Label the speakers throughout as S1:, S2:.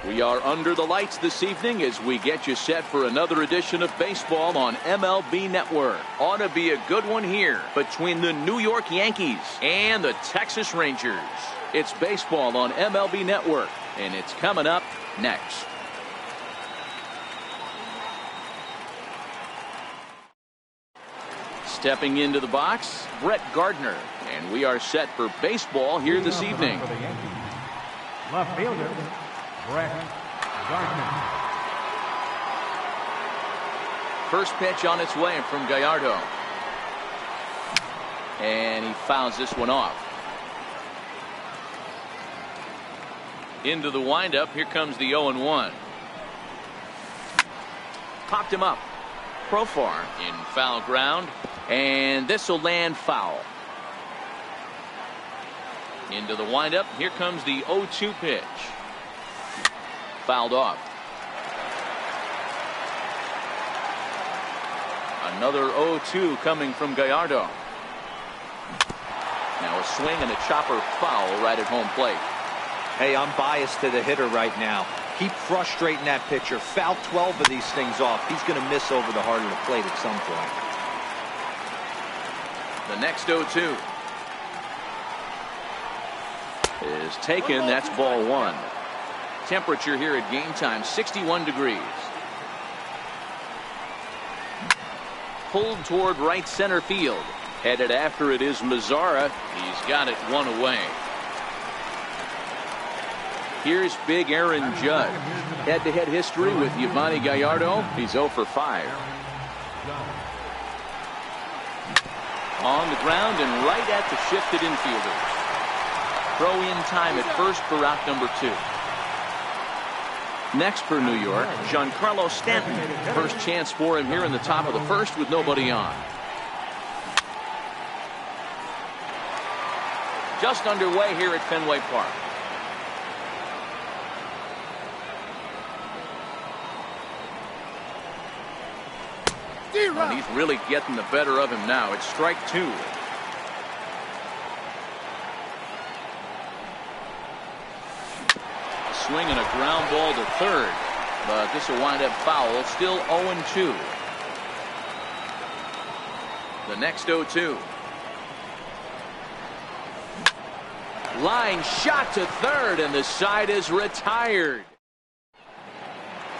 S1: We are under the lights this evening as we get you set for another edition of baseball on MLB Network. Ought to be a good one here between the New York Yankees and the Texas Rangers. It's baseball on MLB Network, and it's coming up next. Stepping into the box, Brett Gardner, and we are set for baseball here this evening.
S2: Left fielder, Brett Gardner.
S1: First pitch on its way from Gallardo. And he fouls this one off. Into the windup, here comes the 0-1. Popped him up. Profar in foul ground, and this will land foul. Into the windup, here comes the 0-2 pitch. Fouled off. Another 0-2 coming from Gallardo. Now a swing and a chopper foul right at home plate.
S3: Hey, I'm biased to the hitter right now. Keep frustrating that pitcher. Foul 12 of these things off. He's going to miss over the heart of the plate at some point.
S1: The next 0-2 is taken. That's ball one. Temperature here at game time, 61 degrees. Pulled toward right center field. Headed after it is Mazzara. He's got it one away. Here's big Aaron Judge. Head-to-head history with Yovani Gallardo. He's 0 for 5. On the ground and right at the shifted infielders. Throw in time at first for route number 2. Next for New York, Giancarlo Stanton. First chance for him here in the top of the first with nobody on. Just underway here at Fenway Park. Well, he's really getting the better of him now. It's strike 2. A swing and a ground ball to third, but this will wind up foul. Still 0-2. The next 0-2. Line shot to third, and the side is retired.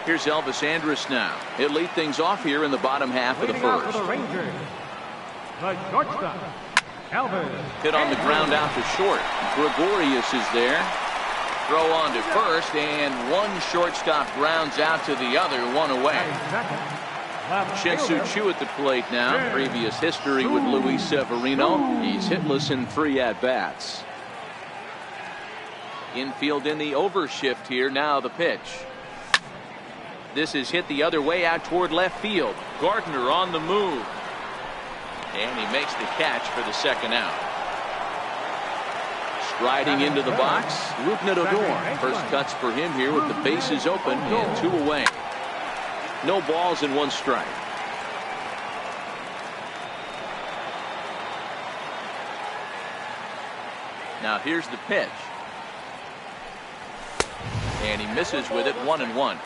S1: Here's Elvis Andrus now. He'll lead things off here in the bottom half of the first.
S2: For the Rangers, the shortstop, Elvis.
S1: Hit on the ground out to short. Gregorius is there. Throw on to first, and one shortstop grounds out to the other, one away. Shin-Soo Choo at the plate now. Previous history with Luis Severino. He's hitless in 3 at-bats. Infield in the overshift here. Now the pitch. This is hit the other way out toward left field. Gardner on the move. And he makes the catch for the second out. Striding into the box, Rougned Odor. First cuts for him here with the bases open and 2 away. No balls and 1 strike. Now here's the pitch. And he misses with it, 1-1.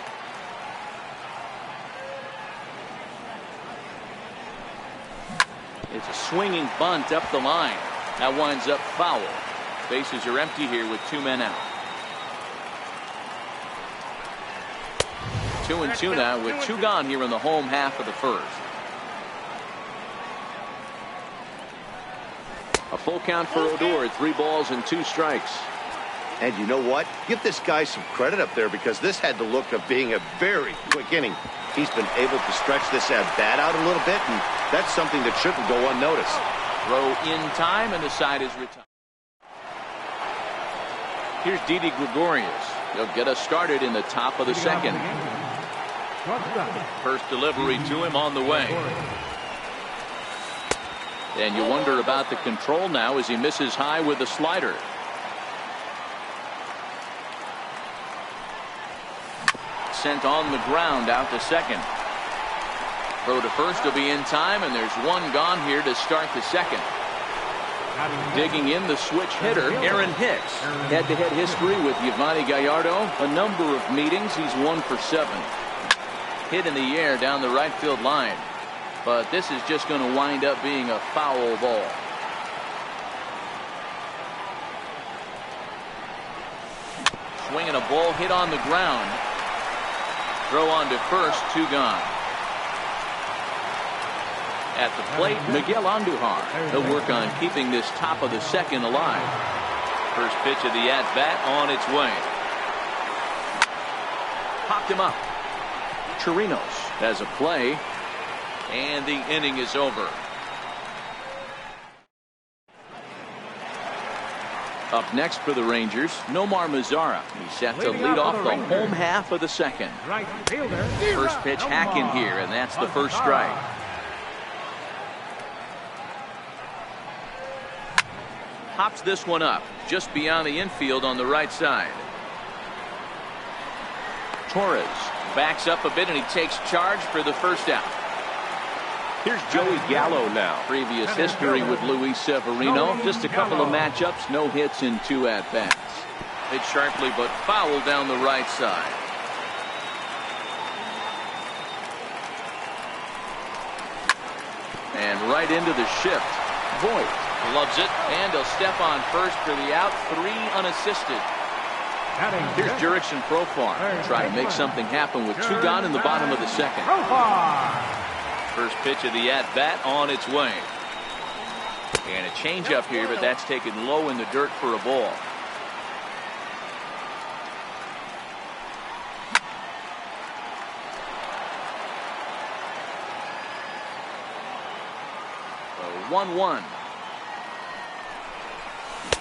S1: It's a swinging bunt up the line. That winds up foul. Bases are empty here with 2 men out. 2-2 now with 2 gone here in the home half of the first. A full count for Odor at 3 balls and 2 strikes.
S4: And you know what? Give this guy some credit up there because this had the look of being a very quick inning. He's been able to stretch this at-bat out a little bit, and that's something that shouldn't go unnoticed.
S1: Throw in time, and the side is retired. Here's Didi Gregorius. He'll get us started in the top of the second. First delivery to him on the way. And you wonder about the control now as he misses high with the slider. Sent on the ground out to second. Throw to first will be in time, and there's 1 gone here to start the second. Digging in, the switch hitter, Aaron Hicks. Head-to-head history with Yvonne Gallardo. A number of meetings. He's 1 for 7. Hit in the air down the right field line. But this is just going to wind up being a foul ball. Swinging a ball hit on the ground. Throw on to first, 2 gone. At the plate, Miguel Andujar. He'll work on keeping this top of the second alive. First pitch of the at-bat on its way. Popped him up. Chirinos has a play, and the inning is over. Up next for the Rangers, Nomar Mazara. He's set to lead off the home half of the second. First pitch hacking here, and that's the first strike. Pops this one up just beyond the infield on the right side. Torres backs up a bit, and he takes charge for the first out. Here's Joey Gallo now. Previous history with Luis Severino. Just a couple of matchups, no hits in 2 at-bats. Hit sharply but foul down the right side. And right into the shift. Voit loves it, and he'll step on first for the out. 3 unassisted. Here's Jurickson Profar. Try to make something happen with 2 gone in the bottom of the second. First pitch of the at-bat on its way. And a changeup here, but that's taken low in the dirt for a ball. So 1-1.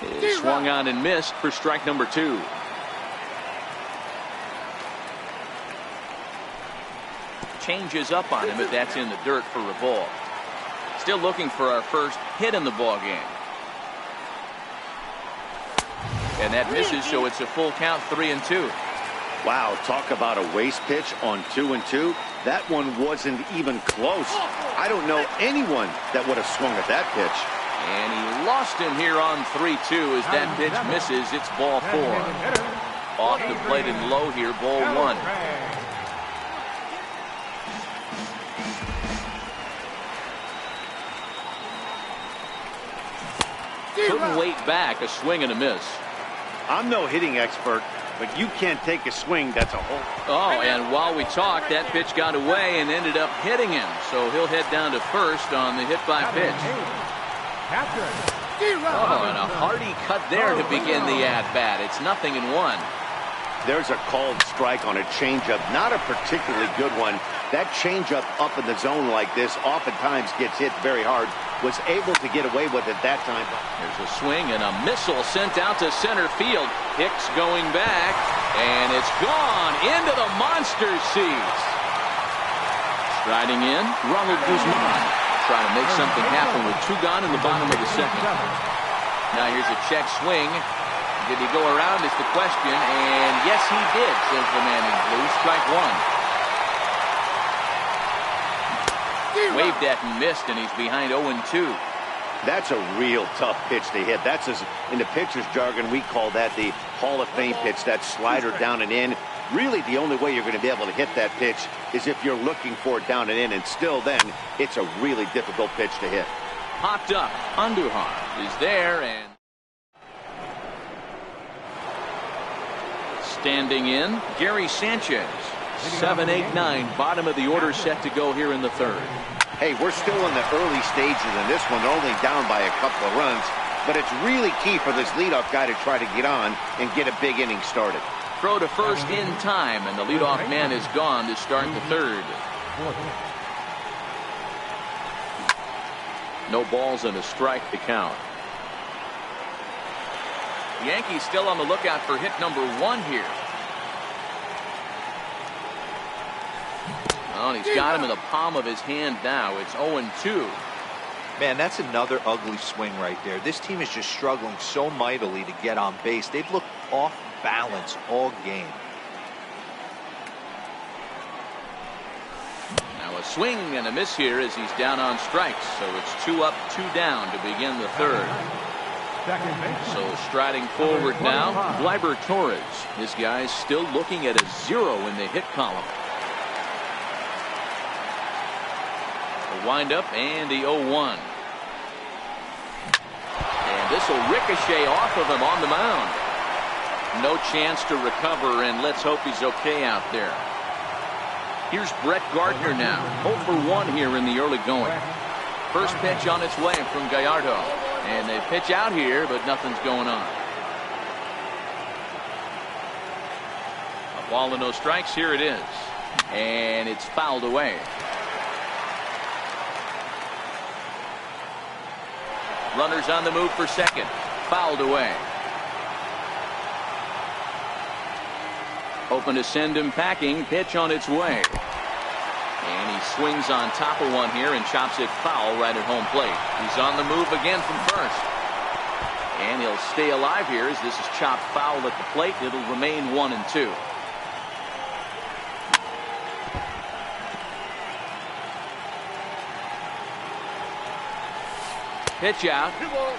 S1: It swung on and missed for strike number 2. Changes up on him, but that's in the dirt for a ball. Still looking for our first hit in the ball game. And that misses, so it's a full count, 3-2.
S4: Wow, talk about a waste pitch on 2-2. That one wasn't even close. I don't know anyone that would have swung at that pitch.
S1: And he lost him here on 3-2 as that pitch misses. It's ball 4. Off the plate and low here, ball 1. Couldn't wait back, a swing and a miss.
S4: I'm no hitting expert, but you can't take a swing that's a hole.
S1: Oh, and while we talked, that pitch got away and ended up hitting him. So he'll head down to first on the hit by pitch. Oh, and a hearty cut there to begin the at-bat. It's 0-1.
S4: There's a called strike on a changeup, not a particularly good one. That changeup up in the zone like this oftentimes gets hit very hard. Was able to get away with it that time.
S1: There's a swing and a missile sent out to center field. Hicks going back, and it's gone into the monster seats. Striding in, Ronald Guzman. Trying to make something happen with 2 gone in the bottom of the second. Now here's a check swing. Did he go around is the question, and yes he did, says the man in blue. Strike 1. Waved at and missed, and he's behind 0-2.
S4: That's a real tough pitch to hit. That's in the pitcher's jargon, we call that the Hall of Fame pitch. That slider down and in. Really, the only way you're going to be able to hit that pitch is if you're looking for it down and in, and still then, it's a really difficult pitch to hit.
S1: Popped up. Andujar is there, and standing in, Gary Sanchez. 7, 8, 9, bottom of the order set to go here in the third.
S4: Hey, we're still in the early stages in this one. They're only down by a couple of runs, but it's really key for this leadoff guy to try to get on and get a big inning started.
S1: Throw to first in time, and the leadoff man is gone to start the third. No balls and a strike to count. Yankees still on the lookout for hit number 1 here. Oh, and he's got him in the palm of his hand now. It's 0-2.
S3: Man, that's another ugly swing right there. This team is just struggling so mightily to get on base. They've looked off balance all game.
S1: Now a swing and a miss here as he's down on strikes. So it's 2 up, 2 down to begin the third.
S2: Second base.
S1: So striding forward now, Gleyber Torres. This guy's still looking at a 0 in the hit column. The windup and the 0-1. And this will ricochet off of him on the mound. No chance to recover, and let's hope he's okay out there. Here's Brett Gardner now. 0 for 1 here in the early going. First pitch on its way from Gallardo. And they pitch out here, but nothing's going on. A ball and no strikes. Here it is. And it's fouled away. Runners on the move for second. Fouled away. Hoping to send him packing. Pitch on its way. And he swings on top of one here and chops it foul right at home plate. He's on the move again from first. And he'll stay alive here as this is chopped foul at the plate. It'll remain 1-2. Pitch out.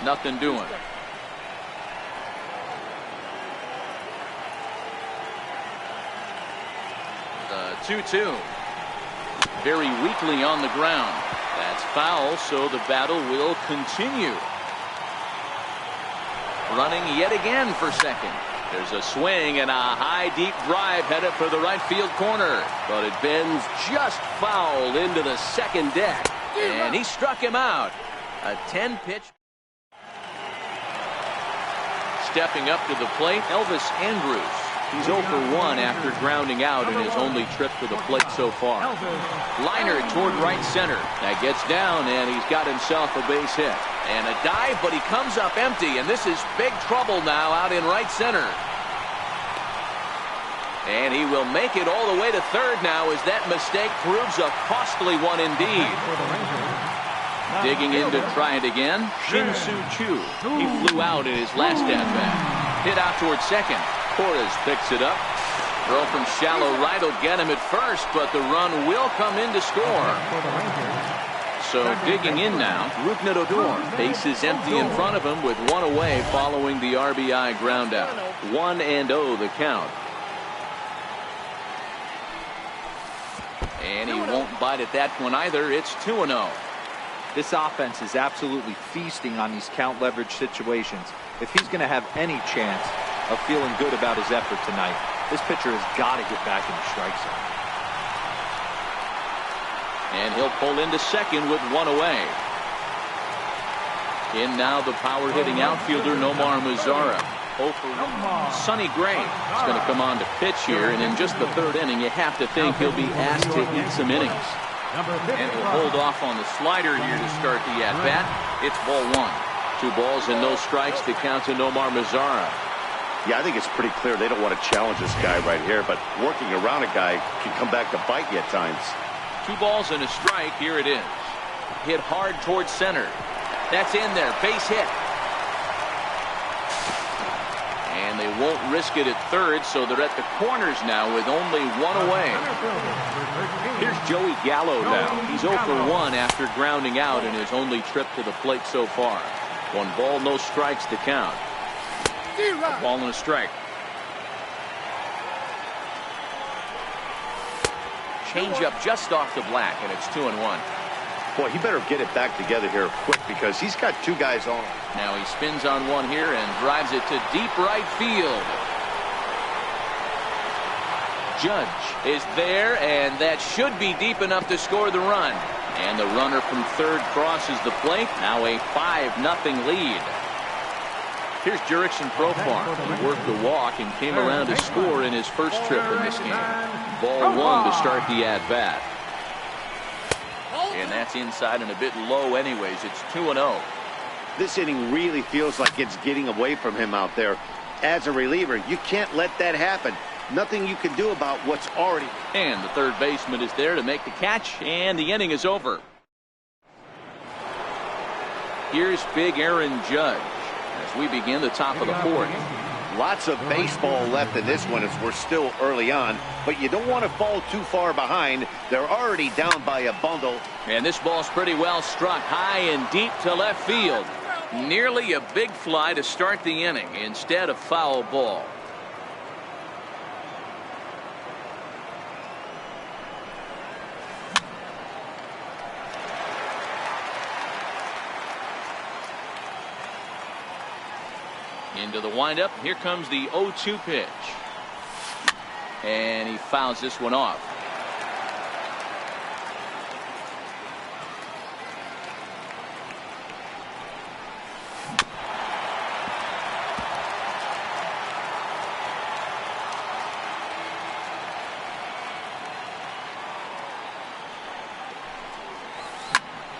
S1: Nothing doing. The 2-2. Very weakly on the ground. That's foul, so the battle will continue. Running yet again for second. There's a swing and a high deep drive headed for the right field corner. But it bends just foul into the second deck. And he struck him out. A 10-pitch. Stepping up to the plate, Elvis Andrus. He's 0 for 1 after grounding out in his only trip to the plate so far. Liner toward right center. That gets down, and he's got himself a base hit. And a dive, but he comes up empty, and this is big trouble now out in right center. And he will make it all the way to third now as that mistake proves a costly one indeed. Digging in to try it again, Shin-Soo Choo. He flew out in his last at-bat. Hit out towards second. Torres picks it up. Throw from shallow right will get him at first, but the run will come in to score. So digging in now, Rougned Odor. Base is empty in front of him with one away following the RBI ground out. 1-0 the count. And he won't bite at that one either. It's 2-0.
S3: This offense is absolutely feasting on these count leverage situations. If he's going to have any chance of feeling good about his effort tonight, this pitcher has got to get back in the strike zone.
S1: And he'll pull into second with one away. In now the power hitting outfielder Nomar Mazara. 0 for 1. Sonny Gray is going to come on to pitch here, and in just the third inning you have to think he'll be asked to eat some innings. And he'll hold off on the slider here to start the at-bat. It's ball 1. 2 balls and no strikes to count to Nomar Mazara.
S4: Yeah, I think it's pretty clear they don't want to challenge this guy right here, but working around a guy can come back to bite you at times.
S1: 2 balls and a strike. Here it is. Hit hard towards center. That's in there. Base hit. And they won't risk it at third, so they're at the corners now with only one away. Here's Joey Gallo now. He's 0 for 1 after grounding out in his only trip to the plate so far. 1 ball, no strikes to count. A ball and a strike. Change up just off the black, and it's 2-1.
S4: Boy, he better get it back together here quick because he's got 2 guys on.
S1: Now he spins on one here and drives it to deep right field. Judge is there, and that should be deep enough to score the run. And the runner from third crosses the plate. Now a 5-0 lead. Here's Jurickson Profar. He worked the walk and came around to score in his first trip in this game. Ball 1 to start the at-bat. And that's inside and a bit low anyways. It's 2-0.
S4: This inning really feels like it's getting away from him out there. As a reliever, you can't let that happen. Nothing you can do about what's already.
S1: And the third baseman is there to make the catch, and the inning is over. Here's big Aaron Judge as we begin the top of the 4th.
S4: Lots of baseball left in this one as we're still early on, but you don't want to fall too far behind. They're already down by a bundle.
S1: And this ball's pretty well struck high and deep to left field. Nearly a big fly to start the inning instead of foul ball. Into the windup. Here comes the 0-2 pitch. And he fouls this one off.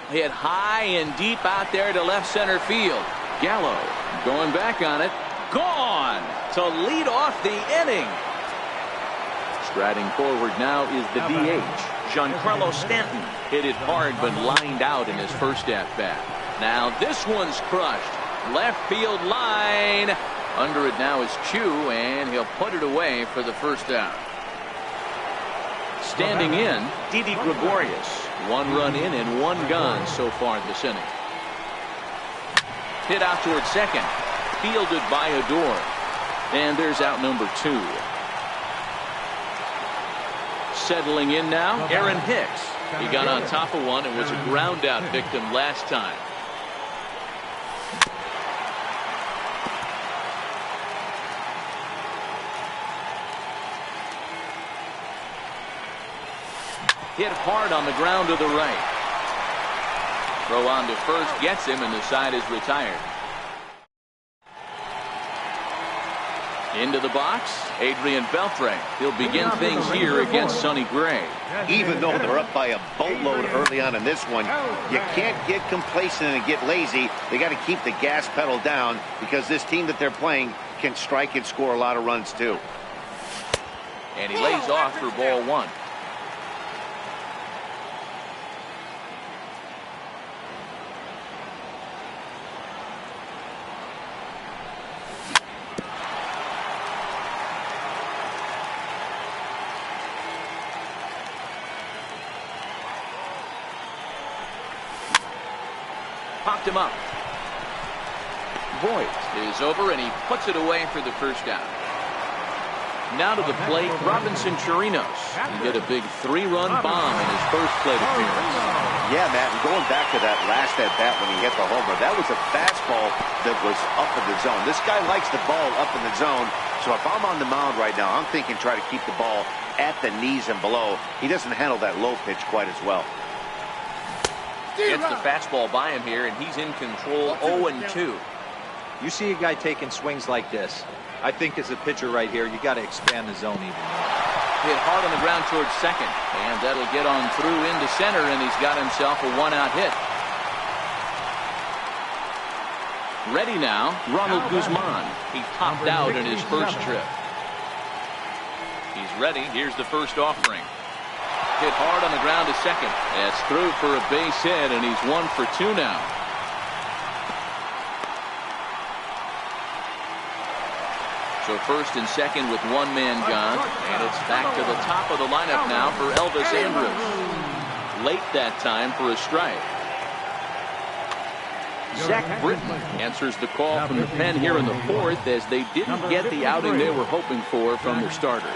S1: Hit high and deep out there to left center field. Gallo going back on it. Gone to lead off the inning. Striding forward now is the DH. Giancarlo Stanton hit it hard but lined out in his first at bat. Now this one's crushed. Left field line. Under it now is Chu, and he'll put it away for the first out. Standing in, Didi Gregorius. 1 run in and 1 gone so far this inning. Hit out towards second. Fielded by Adore. And there's out number 2. Settling in now, Aaron Hicks. He got on top of one and was a ground out victim last time. Hit hard on the ground to the right. Throw on to first gets him, and the side is retired. Into the box, Adrian Beltre. He'll begin things here against Sonny Gray.
S4: Even though they're up by a boatload early on in this one, you can't get complacent and get lazy. They got to keep the gas pedal down because this team that they're playing can strike and score a lot of runs too.
S1: And he lays off for ball 1. Popped him up. Voigt is over, and he puts it away for the first out. Now to the plate, Robinson Chirinos. He did a big 3-run bomb in his first plate appearance.
S4: Yeah, Matt, and going back to that last at-bat when he hit the homer, that was a fastball that was up in the zone. This guy likes the ball up in the zone, so if I'm on the mound right now, I'm thinking try to keep the ball at the knees and below. He doesn't handle that low pitch quite as well.
S1: Gets the fastball by him here, and he's in control. 0-2.
S3: You see a guy taking swings like this. I think as a pitcher right here, you got to expand the zone even more.
S1: Hit hard on the ground towards second, and that'll get on through into center, and he's got himself a 1-out hit. Ready now, Ronald Guzman. He popped out in his first trip. He's ready. Here's the first offering. Hit hard on the ground to second. That's through for a base hit, and he's 1 for 2 now. So first and second with 1 man gone, and it's back to the top of the lineup now for Elvis Andrus. Late that time for a strike. Zach Britton answers the call from the pen here in the 4th, as they didn't get the outing they were hoping for from their starter.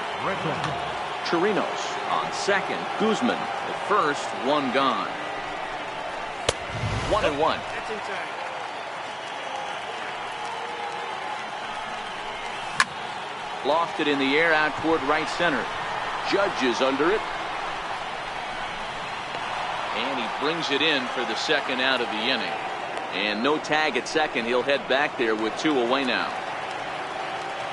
S1: Chirinos on second. Guzman at first. 1 gone. 1-1. Lofted in the air out toward right center. Judge is under it. And he brings it in for the second out of the inning. And no tag at second. He'll head back there with 2 away now.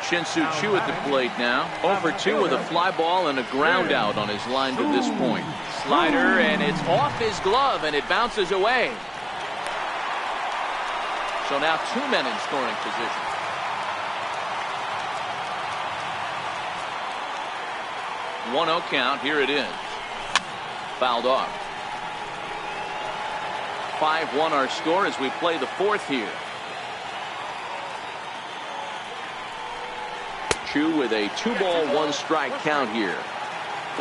S1: Shin-Soo Choo at the plate now. 0 for 2 with a fly ball and a ground out on his line to this point. Slider, and it's off his glove, and it bounces away. So now 2 men in scoring position. 1-0 count. Here it is. Fouled off. 5-1 our score as we play the 4th here. Chu with a 2-ball 1-strike count here.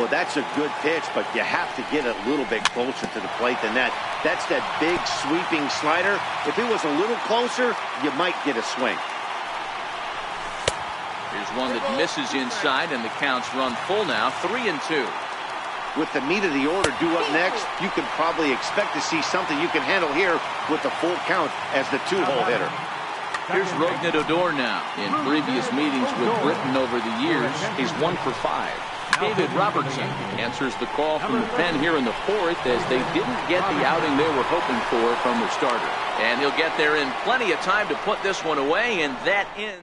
S4: Well, that's a good pitch, but you have to get a little bit closer to the plate than that. That's that big sweeping slider. If it was a little closer, you might get a swing.
S1: Here's one that misses inside, and the counts run full now, 3-2.
S4: With the meat of the order due up next, you can probably expect to see something you can handle here with the full count as the two-hole hitter.
S1: Here's Rougned Odor now. In previous meetings with Britain over the years, he's 1 for 5. David Robertson answers the call from the pen here in the fourth, as they didn't get the outing they were hoping for from the starter. And he'll get there in plenty of time to put this one away, and that ends.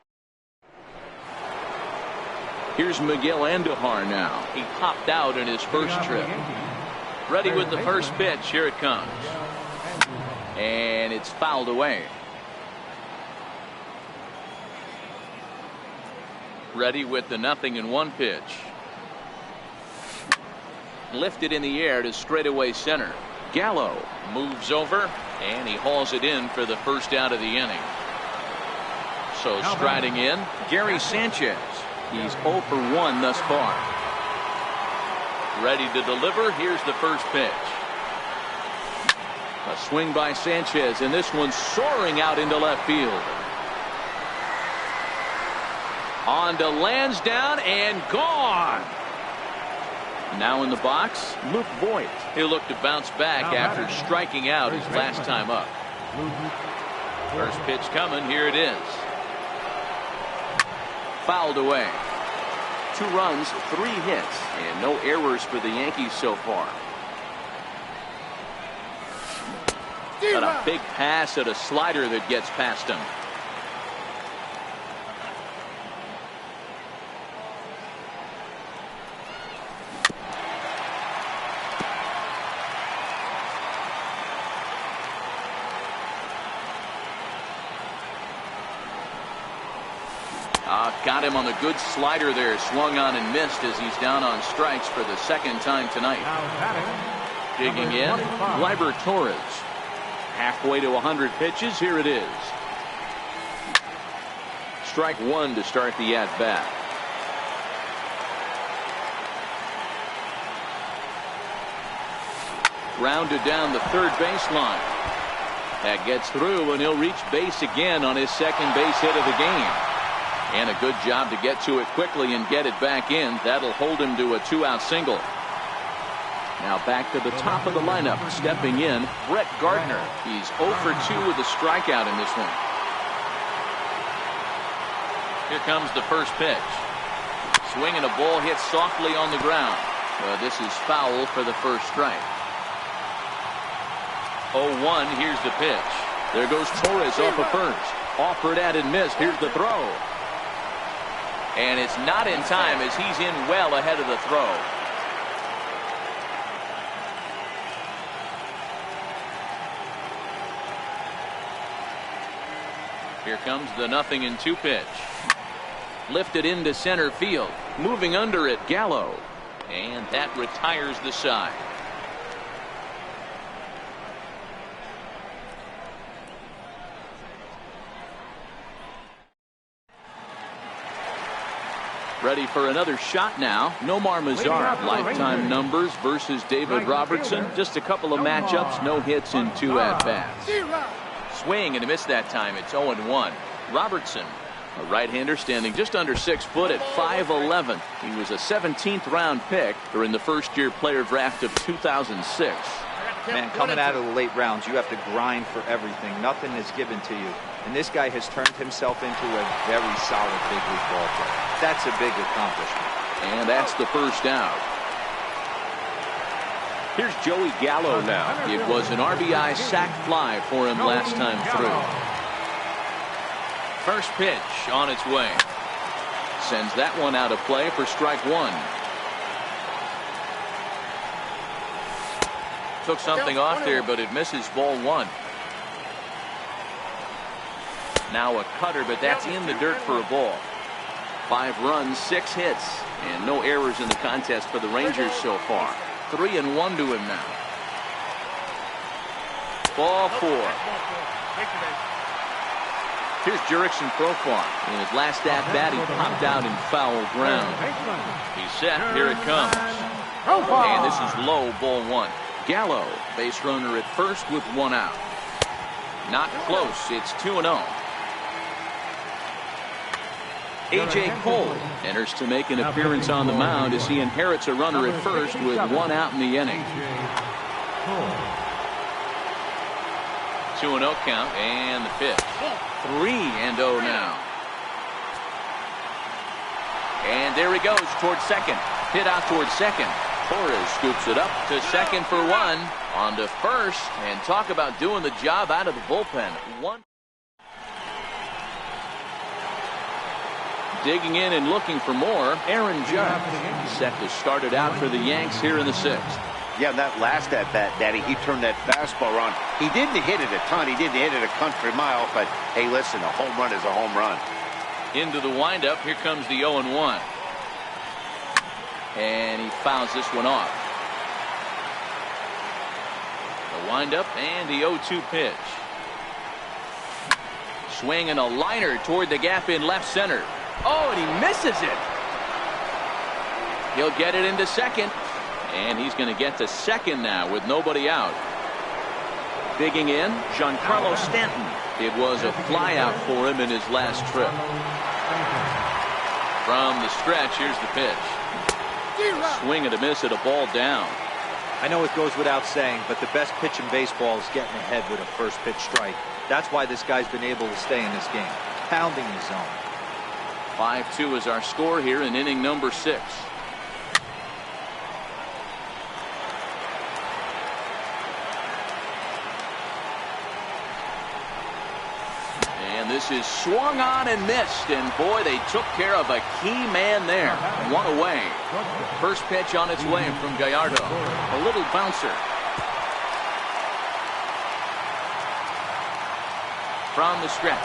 S1: Here's Miguel Andujar now. He popped out in his first trip. Ready with the first pitch. Here it comes. And it's fouled away. Ready with the 0-1 pitch. Lifted in the air to straightaway center. Gallo moves over, and he hauls it in for the first out of the inning. So striding in, Gary Sanchez. He's 0 for 1 thus far. Ready to deliver. Here's the first pitch. A swing by Sanchez, and this one's soaring out into left field. On to Lansdowne, and gone. Now in the box, Luke Voigt. He'll look to bounce back after striking out his last time up. First pitch coming. Here it is. Fouled away. 2 runs, 3 hits, and no errors for the Yankees so far. Got a big pass at a slider that gets past him. Got him on the good slider there, swung on and missed as he's down on strikes for the second time tonight. Digging in, Gleyber Torres. Halfway to 100 pitches, here it is. Strike 1 to start the at-bat. Rounded down the third baseline. That gets through, and he'll reach base again on his second base hit of the game. And a good job to get to it quickly and get it back in. That'll hold him to a 2-out single. Now back to the top of the lineup. Stepping in, Brett Gardner. He's 0 for 2 with a strikeout in this one. Here comes the first pitch. Swinging a ball hit softly on the ground. This is foul for the first strike. 0-1. Here's the pitch. There goes Torres off of first. Offered at and missed. Here's the throw. And it's not in time as he's in well ahead of the throw. Here comes the 0-2 pitch. Lifted into center field. Moving under it, Gallo. And that retires the side. Ready for another shot now. Nomar Mazara, lifetime numbers versus David Robertson. Just a couple of matchups, no hits in 2 at-bats. Swing and a miss that time. It's 0-1. Robertson, a right-hander standing just under 6 foot at 5'11". He was a 17th round pick during the first-year player draft of 2006.
S3: Man, coming out of the late rounds, you have to grind for everything. Nothing is given to you. And this guy has turned himself into a very solid big league ball player. That's a big accomplishment.
S1: And that's the first out. Here's Joey Gallo now. It was an RBI sac fly for him last time through. First pitch on its way. Sends that one out of play for strike 1. Took something off there, but it misses ball 1. Now a cutter, but that's in the dirt for a ball. 5 runs, 6 hits, and no errors in the contest for the Rangers so far. 3-1 to him now. Ball 4. Here's Jurickson Profar. In his last at-bat, he popped out in foul ground. He's set. Here it comes. And this is low, ball one. Gallo, base runner at first with one out. Not close. It's 2-0. A.J. Cole enters to make an appearance on the mound as he inherits a runner at first with one out in the inning. 2-0 count, and the pitch. 3-0 now. And there he goes towards second. Hit out towards second. Torres scoops it up to second for one. On to first, and talk about doing the job out of the bullpen. Digging in and looking for more, Aaron Judge set to start it out for the Yanks here in the sixth.
S4: Yeah, that last at-bat, Daddy, he turned that fastball around. He didn't hit it a ton. He didn't hit it a country mile, but hey, listen, a home run is a home run.
S1: Into the windup, here comes the 0-1. And he fouls this one off. The windup and the 0-2 pitch. Swinging a liner toward the gap in left center. Oh, and he misses it. He'll get it into second. And he's going to get to second now with nobody out. Digging in, Giancarlo Stanton. It was a flyout for him in his last trip. From the stretch, here's the pitch. Swing and a miss at a ball down.
S3: I know it goes without saying, but the best pitch in baseball is getting ahead with a first pitch strike. That's why this guy's been able to stay in this game, pounding the zone.
S1: 5-2 is our score here in inning number 6. And this is swung on and missed, and boy, they took care of a key man there. One away. First pitch on its way from Gallardo. A little bouncer. From the stretch.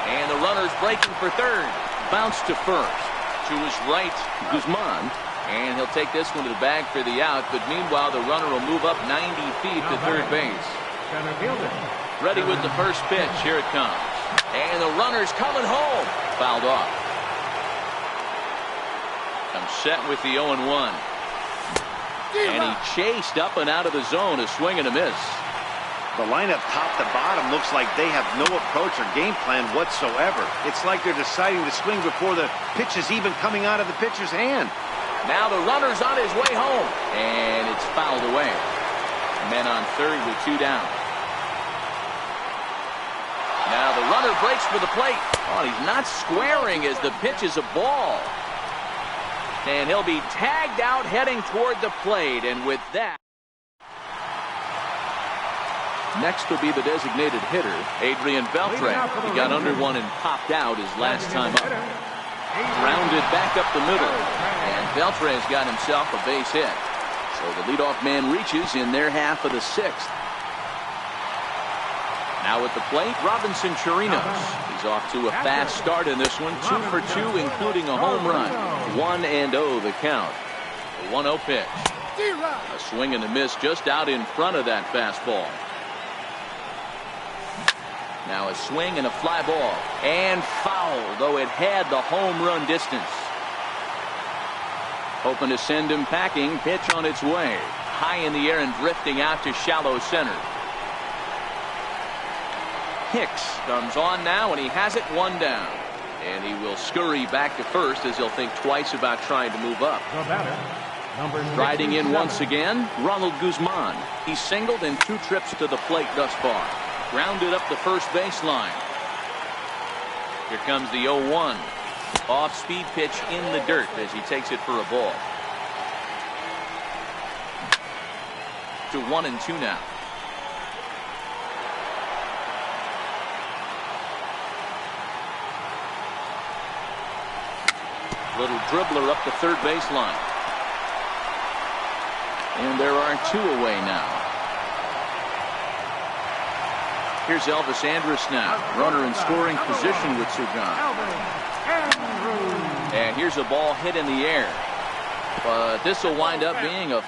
S1: And the runner's breaking for third. Bounce to first. To his right, Guzman. And he'll take this one to the bag for the out. But meanwhile, the runner will move up 90 feet to third base. Ready with the first pitch. Here it comes. And the runner's coming home. Fouled off. I'm set with the 0-1. And he chased up and out of the zone. A swing and a miss.
S4: The lineup top to bottom looks like they have no approach or game plan whatsoever. It's like they're deciding to swing before the pitch is even coming out of the pitcher's hand.
S1: Now the runner's on his way home. And it's fouled away. Men on third with 2 down. Now the runner breaks for the plate. Oh, he's not squaring as the pitch is a ball. And he'll be tagged out heading toward the plate. And with that, next will be the designated hitter, Adrian Beltre. He got under one and popped out his last time up. Grounded back up the middle. And Beltre has got himself a base hit. So the leadoff man reaches in their half of the 6th. Now at the plate, Robinson Chirinos. He's off to a fast start in this one. 2 for 2, including a home run. 1-0 the count. The 1-0 pitch. A swing and a miss just out in front of that fastball. Now a swing and a fly ball. And foul, though it had the home run distance. Hoping to send him packing. Pitch on its way. High in the air and drifting out to shallow center. Hicks comes on now, and he has it 1 down. And he will scurry back to first as he'll think twice about trying to move up. Riding in once again, Ronald Guzman. He's singled in 2 trips to the plate thus far. Grounded up the first baseline. Here comes the 0-1. Off-speed pitch in the dirt as he takes it for a ball. To 1-2 now. Little dribbler up the third baseline. And there are 2 away now. Here's Elvis Andrus now. Runner in scoring position with Sugan. And here's a ball hit in the air. But this will wind up being a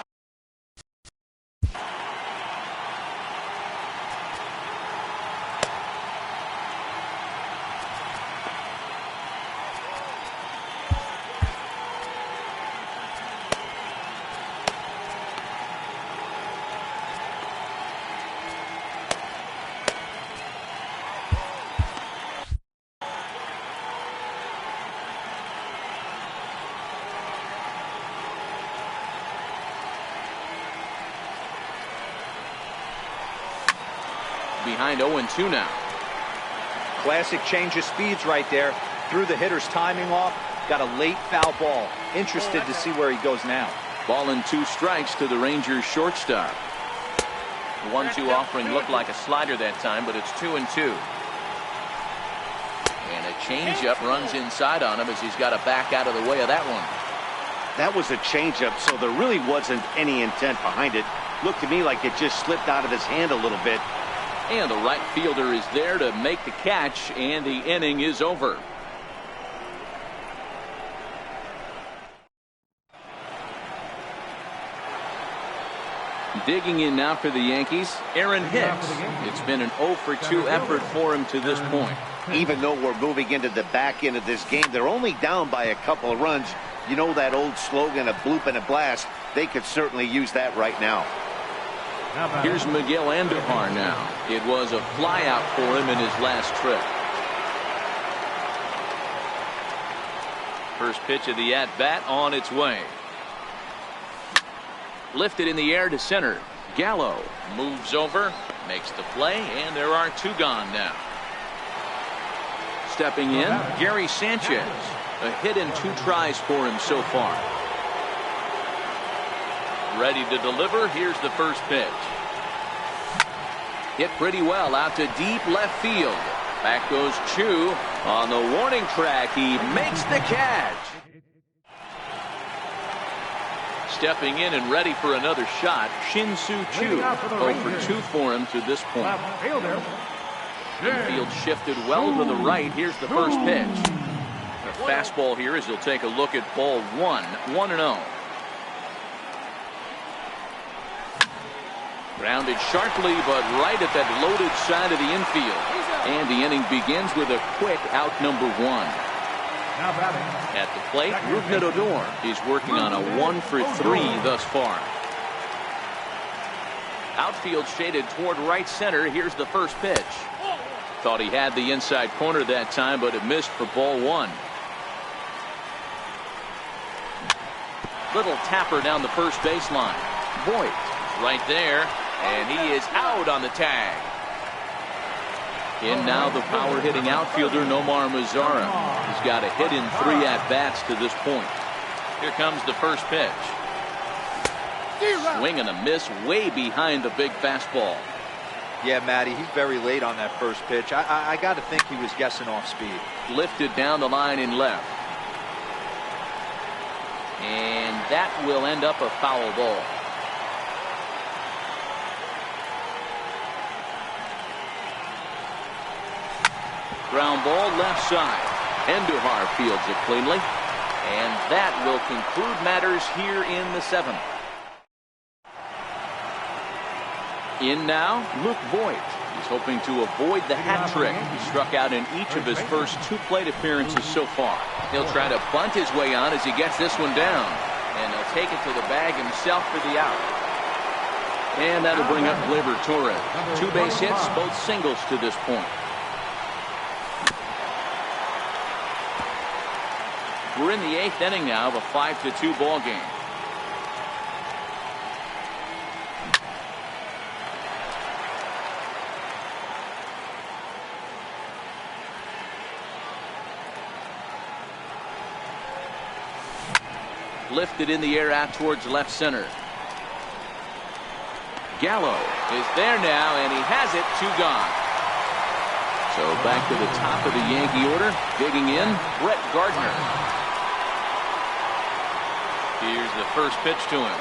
S1: behind 0-2 now.
S3: Classic change of speeds right there. Threw the hitter's timing off. Got a late foul ball. Interested to see where he goes now.
S1: Ball and 2 strikes to the Rangers shortstop. 1-2 offering looked like a slider that time, but it's 2-2. And a changeup runs inside on him as he's got to back out of the way of that one.
S4: That was a changeup, so there really wasn't any intent behind it. Looked to me like it just slipped out of his hand a little bit.
S1: And the right fielder is there to make the catch, and the inning is over. Digging in now for the Yankees, Aaron Hicks. It's been an 0-for-2 effort for him to this point.
S4: Even though we're moving into the back end of this game, they're only down by a couple of runs. You know that old slogan, a bloop and a blast? They could certainly use that right now.
S1: Here's Miguel Andujar now. It was a flyout for him in his last trip. First pitch of the at-bat on its way. Lifted in the air to center. Gallo moves over, makes the play, and there are 2 gone now. Stepping in, Gary Sanchez. A hit in 2 tries for him so far. Ready to deliver. Here's the first pitch. Hit pretty well out to deep left field. Back goes Chu on the warning track. He makes the catch. Stepping in and ready for another shot, Shin-Soo Choo. 0-for-2 for him to this point. Infield shifted well to the right. Here's the first pitch. A fastball here as he'll take a look at ball 1. 1-0. Grounded sharply, but right at that loaded side of the infield. And the inning begins with a quick out number 1. At the plate, Rougned Odor is working on a 1-for-3 thus far. Outfield shaded toward right center. Here's the first pitch. Thought he had the inside corner that time, but it missed for ball 1. Little tapper down the first baseline. Voit right there, and he is out on the tag. In now the power hitting outfielder Nomar Mazara. He's got a hit in 3 at-bats to this point. Here comes the first pitch. Swing and a miss way behind the big fastball.
S3: Yeah, Matty, he's very late on that first pitch. I got to think he was guessing off speed.
S1: Lifted down the line in left. And that will end up a foul ball. Ground ball left side. Andujar fields it cleanly. And that will conclude matters here in the 7th. In now, Luke Voit. He's hoping to avoid the hat trick. He struck out in each of his first 2 plate appearances so far. He'll try to bunt his way on as he gets this one down. And he'll take it to the bag himself for the out. And that'll bring up Gleyber Torres. 2 base hits, both singles to this point. We're in the 8th inning now of a 5-2 ball game. Lifted in the air out towards left center. Gallo is there now, and he has it. 2 gone. So back to the top of the Yankee order. Digging in, Brett Gardner. Here's the first pitch to him.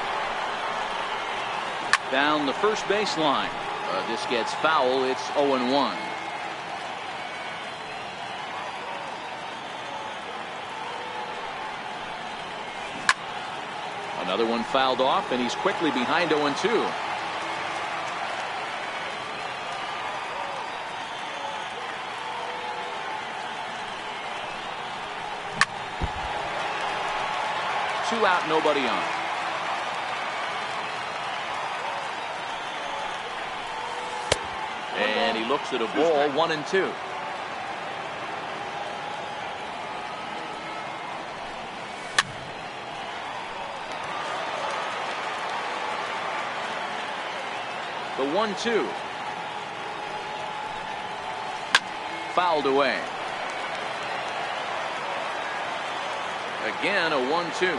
S1: Down the first baseline. This gets foul. It's 0-1. Another one fouled off, and he's quickly behind 0-2. Two out, nobody on. And he looks at a ball, 1-2. The 1-2. fouled away. Again, a 1-2.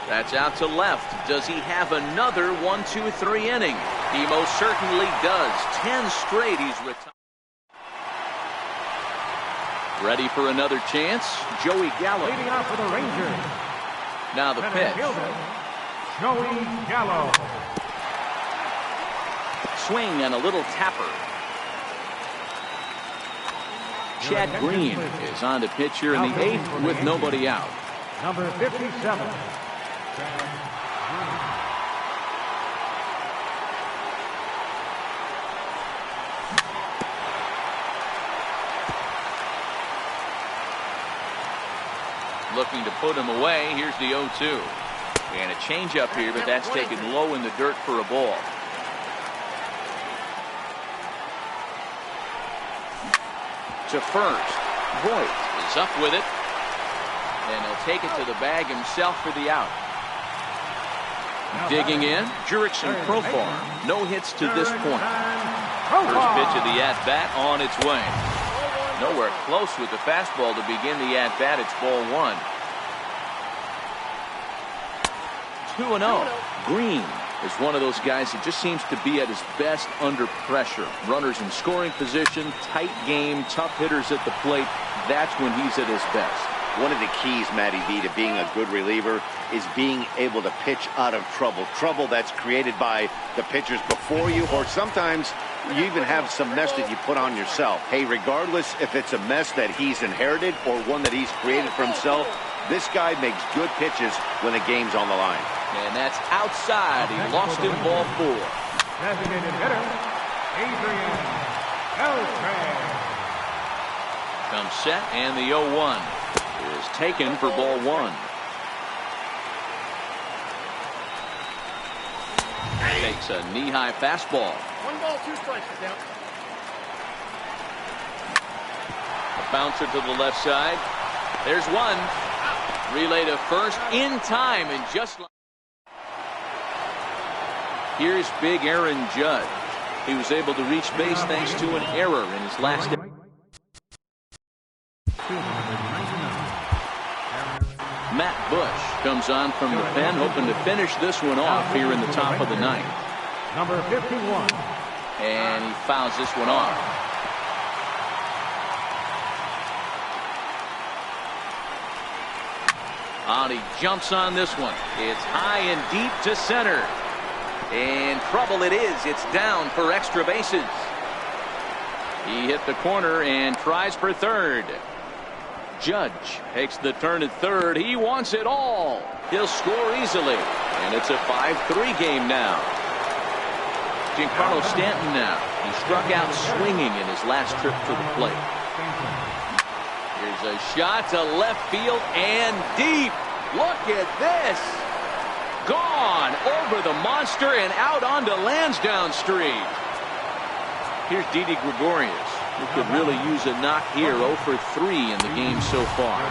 S1: That's out to left. Does he have another 1-2-3 inning? He most certainly does. 10 straight he's retired. Ready for another chance? Joey Gallo.
S2: Leading off for the Rangers.
S1: Now the pitch.
S2: Joey Gallo.
S1: Swing and a little tapper. Chad Green is on the pitch here in the 8th with nobody out.
S2: Number 57.
S1: Looking to put him away. Here's the 0-2. And a changeup here, but that's taken low in the dirt for a ball. To first. Voigt is up with it. And he'll take it to the bag himself for the out. Digging in, Jurickson Profar. No hits to this point. First pitch of the at-bat on its way. Nowhere close with the fastball to begin the at-bat. It's ball 1. 2-0. Green is one of those guys that just seems to be at his best under pressure. Runners in scoring position, tight game, tough hitters at the plate. That's when he's at his best.
S4: One of the keys, Matty V, to being a good reliever is being able to pitch out of trouble. Trouble that's created by the pitchers before you, or sometimes you even have some mess that you put on yourself. Hey, regardless if it's a mess that he's inherited or one that he's created for himself, this guy makes good pitches when the game's on the line.
S1: And that's outside. He lost in ball 4.
S2: Designated hitter, Adrian Beltre.
S1: Comes set, and the 0-1 is taken for ball 1. Takes a knee-high fastball.
S5: 1 ball, 2 strikes, down.
S1: A bouncer to the left side. There's one. Relay to first in time, and just like. Here's big Aaron Judge. He was able to reach base thanks to an error in his last. Matt Bush comes on from the pen, hoping to finish this one off here in the top of the 9th.
S2: Number 51.
S1: And he fouls this one off. He jumps on this one. It's high and deep to center. And trouble it is. It's down for extra bases. He hit the corner and tries for third. Judge takes the turn at third. He wants it all. He'll score easily. And it's a 5-3 game now. Giancarlo Stanton now. He struck out swinging in his last trip to the plate. Here's a shot to left field and deep. Look at this. Gone over the monster and out onto Lansdowne Street. Here's Didi Gregorius, who could really use a knock here. 0 for 3 in the game so far.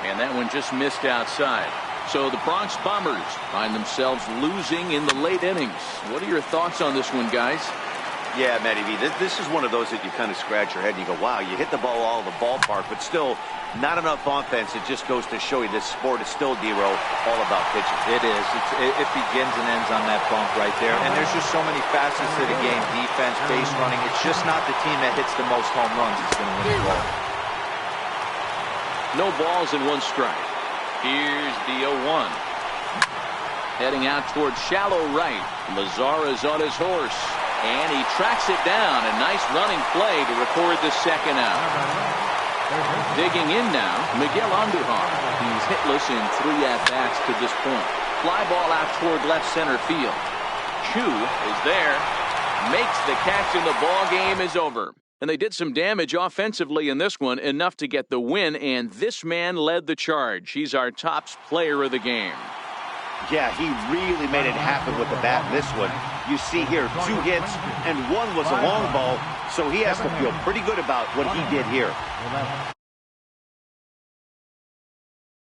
S1: And that one just missed outside. So the Bronx Bombers find themselves losing in the late innings. What are your thoughts on this one, guys?
S4: Yeah, Matty V, this is one of those that you kind of scratch your head and you go, wow, you hit the ball all over the ballpark, but still not enough offense. It just goes to show you this sport is still, Dero, all about pitching.
S3: It is. It begins and ends on that bump right there. And there's just so many facets to the game. Defense, base running. It's just not the team that hits the most home runs is going to win the ball.
S1: No balls and 1 strike. Here's the 0-1. Heading out towards shallow right. Lazar is on his horse. And he tracks it down. A nice running play to record the second out. Digging in now, Miguel Andujar. He's hitless in 3 at-bats to this point. Fly ball out toward left center field. Chu is there. Makes the catch and the ball game is over. And they did some damage offensively in this one, enough to get the win, and this man led the charge. He's our top player of the game.
S4: Yeah, he really made it happen with the bat in this one. You see here 2 hits, and 1 was a long ball, so he has to feel pretty good about what he did here.